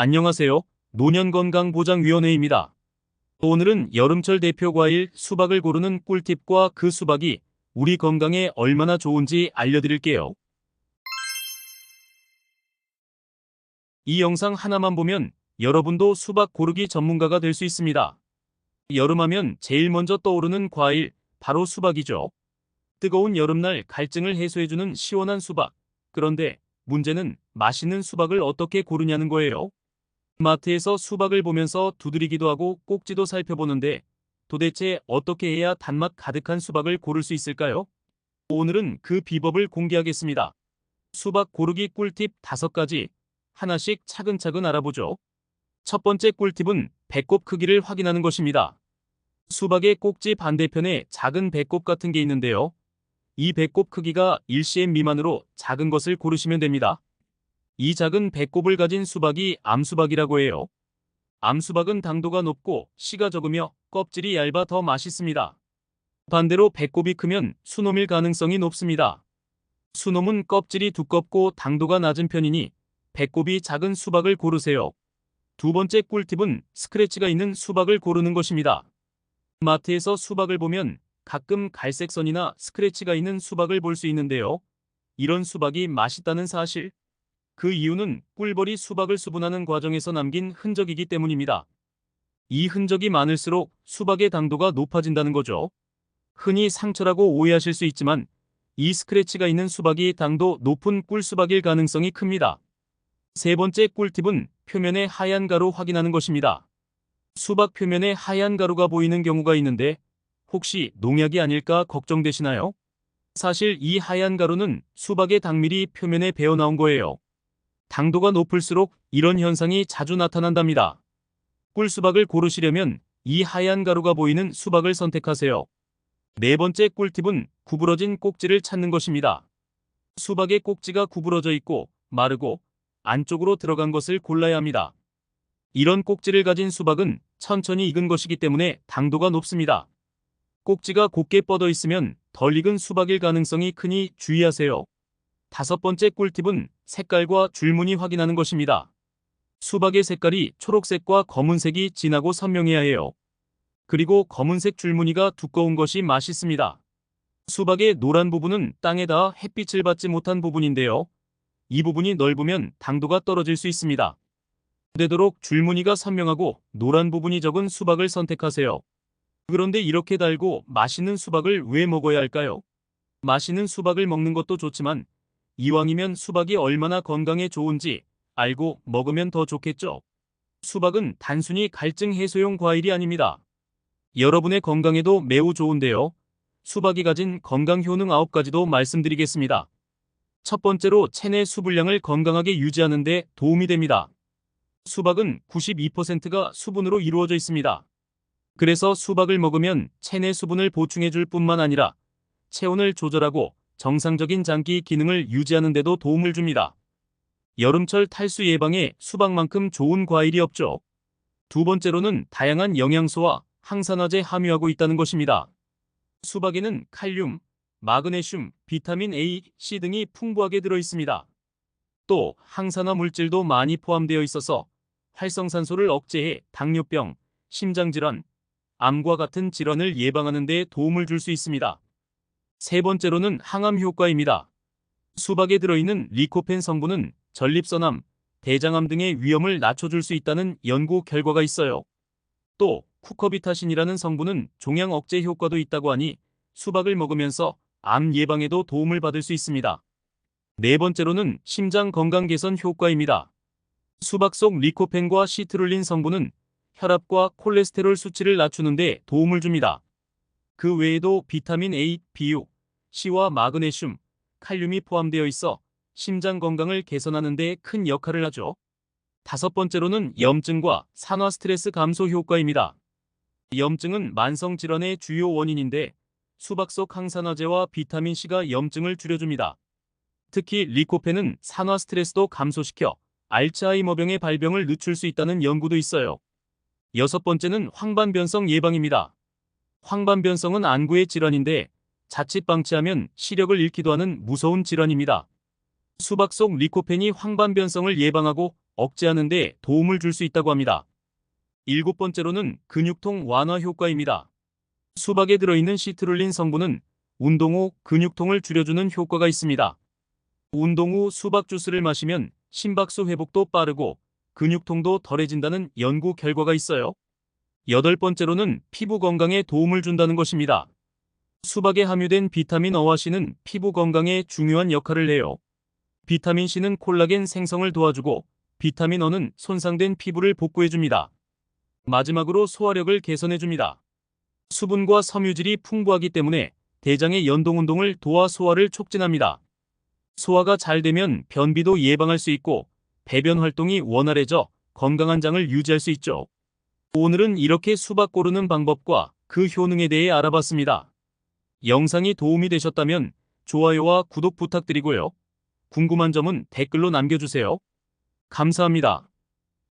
안녕하세요. 노년건강보장위원회입니다. 오늘은 여름철 대표 과일 수박을 고르는 꿀팁과 그 수박이 우리 건강에 얼마나 좋은지 알려드릴게요. 이 영상 하나만 보면 여러분도 수박 고르기 전문가가 될 수 있습니다. 여름하면 제일 먼저 떠오르는 과일, 바로 수박이죠. 뜨거운 여름날 갈증을 해소해주는 시원한 수박. 그런데 문제는 맛있는 수박을 어떻게 고르냐는 거예요. 마트에서 수박을 보면서 두드리기도 하고 꼭지도 살펴보는데 도대체 어떻게 해야 단맛 가득한 수박을 고를 수 있을까요? 오늘은 그 비법을 공개하겠습니다. 수박 고르기 꿀팁 5가지, 하나씩 차근차근 알아보죠. 첫 번째 꿀팁은 배꼽 크기를 확인하는 것입니다. 수박의 꼭지 반대편에 작은 배꼽 같은 게 있는데요. 이 배꼽 크기가 1cm 미만으로 작은 것을 고르시면 됩니다. 이 작은 배꼽을 가진 수박이 암수박이라고 해요. 암수박은 당도가 높고 씨가 적으며 껍질이 얇아 더 맛있습니다. 반대로 배꼽이 크면 수놈일 가능성이 높습니다. 수놈은 껍질이 두껍고 당도가 낮은 편이니 배꼽이 작은 수박을 고르세요. 두 번째 꿀팁은 스크래치가 있는 수박을 고르는 것입니다. 마트에서 수박을 보면 가끔 갈색 선이나 스크래치가 있는 수박을 볼 수 있는데요. 이런 수박이 맛있다는 사실, 그 이유는 꿀벌이 수박을 수분하는 과정에서 남긴 흔적이기 때문입니다. 이 흔적이 많을수록 수박의 당도가 높아진다는 거죠. 흔히 상처라고 오해하실 수 있지만 이 스크래치가 있는 수박이 당도 높은 꿀수박일 가능성이 큽니다. 세 번째 꿀팁은 표면의 하얀 가루 확인하는 것입니다. 수박 표면에 하얀 가루가 보이는 경우가 있는데 혹시 농약이 아닐까 걱정되시나요? 사실 이 하얀 가루는 수박의 당밀이 표면에 배어 나온 거예요. 당도가 높을수록 이런 현상이 자주 나타난답니다. 꿀수박을 고르시려면 이 하얀 가루가 보이는 수박을 선택하세요. 네 번째 꿀팁은 구부러진 꼭지를 찾는 것입니다. 수박의 꼭지가 구부러져 있고 마르고 안쪽으로 들어간 것을 골라야 합니다. 이런 꼭지를 가진 수박은 천천히 익은 것이기 때문에 당도가 높습니다. 꼭지가 곱게 뻗어 있으면 덜 익은 수박일 가능성이 크니 주의하세요. 다섯 번째 꿀팁은 색깔과 줄무늬 확인하는 것입니다. 수박의 색깔이 초록색과 검은색이 진하고 선명해야 해요. 그리고 검은색 줄무늬가 두꺼운 것이 맛있습니다. 수박의 노란 부분은 땅에 닿아 햇빛을 받지 못한 부분인데요. 이 부분이 넓으면 당도가 떨어질 수 있습니다. 되도록 줄무늬가 선명하고 노란 부분이 적은 수박을 선택하세요. 그런데 이렇게 달고 맛있는 수박을 왜 먹어야 할까요? 맛있는 수박을 먹는 것도 좋지만 이왕이면 수박이 얼마나 건강에 좋은지 알고 먹으면 더 좋겠죠. 수박은 단순히 갈증 해소용 과일이 아닙니다. 여러분의 건강에도 매우 좋은데요. 수박이 가진 건강 효능 9가지도 말씀드리겠습니다. 첫 번째로 체내 수분량을 건강하게 유지하는 데 도움이 됩니다. 수박은 92%가 수분으로 이루어져 있습니다. 그래서 수박을 먹으면 체내 수분을 보충해 줄 뿐만 아니라 체온을 조절하고 정상적인 장기 기능을 유지하는 데도 도움을 줍니다. 여름철 탈수 예방에 수박만큼 좋은 과일이 없죠. 두 번째로는 다양한 영양소와 항산화제 함유하고 있다는 것입니다. 수박에는 칼륨, 마그네슘, 비타민 A, C 등이 풍부하게 들어 있습니다. 또 항산화 물질도 많이 포함되어 있어서 활성산소를 억제해 당뇨병, 심장질환, 암과 같은 질환을 예방하는 데 도움을 줄 수 있습니다. 세 번째로는 항암 효과입니다. 수박에 들어있는 리코펜 성분은 전립선암, 대장암 등의 위험을 낮춰줄 수 있다는 연구 결과가 있어요. 또 쿠커비타신이라는 성분은 종양 억제 효과도 있다고 하니 수박을 먹으면서 암 예방에도 도움을 받을 수 있습니다. 네 번째로는 심장 건강 개선 효과입니다. 수박 속 리코펜과 시트룰린 성분은 혈압과 콜레스테롤 수치를 낮추는 데 도움을 줍니다. 그 외에도 비타민 A, B6, C와 마그네슘, 칼륨이 포함되어 있어 심장 건강을 개선하는 데 큰 역할을 하죠. 다섯 번째로는 염증과 산화 스트레스 감소 효과입니다. 염증은 만성 질환의 주요 원인인데 수박 속 항산화제와 비타민 C가 염증을 줄여줍니다. 특히 리코펜은 산화 스트레스도 감소시켜 알츠하이머병의 발병을 늦출 수 있다는 연구도 있어요. 여섯 번째는 황반변성 예방입니다. 황반변성은 안구의 질환인데 자칫 방치하면 시력을 잃기도 하는 무서운 질환입니다. 수박 속 리코펜이 황반변성을 예방하고 억제하는 데 도움을 줄 수 있다고 합니다. 일곱 번째로는 근육통 완화 효과입니다. 수박에 들어있는 시트룰린 성분은 운동 후 근육통을 줄여주는 효과가 있습니다. 운동 후 수박 주스를 마시면 심박수 회복도 빠르고 근육통도 덜해진다는 연구 결과가 있어요. 여덟 번째로는 피부 건강에 도움을 준다는 것입니다. 수박에 함유된 비타민 A와 C는 피부 건강에 중요한 역할을 해요. 비타민 C는 콜라겐 생성을 도와주고 비타민 A는 손상된 피부를 복구해줍니다. 마지막으로 소화력을 개선해줍니다. 수분과 섬유질이 풍부하기 때문에 대장의 연동운동을 도와 소화를 촉진합니다. 소화가 잘 되면 변비도 예방할 수 있고 배변 활동이 원활해져 건강한 장을 유지할 수 있죠. 오늘은 이렇게 수박 고르는 방법과 그 효능에 대해 알아봤습니다. 영상이 도움이 되셨다면 좋아요와 구독 부탁드리고요. 궁금한 점은 댓글로 남겨주세요. 감사합니다.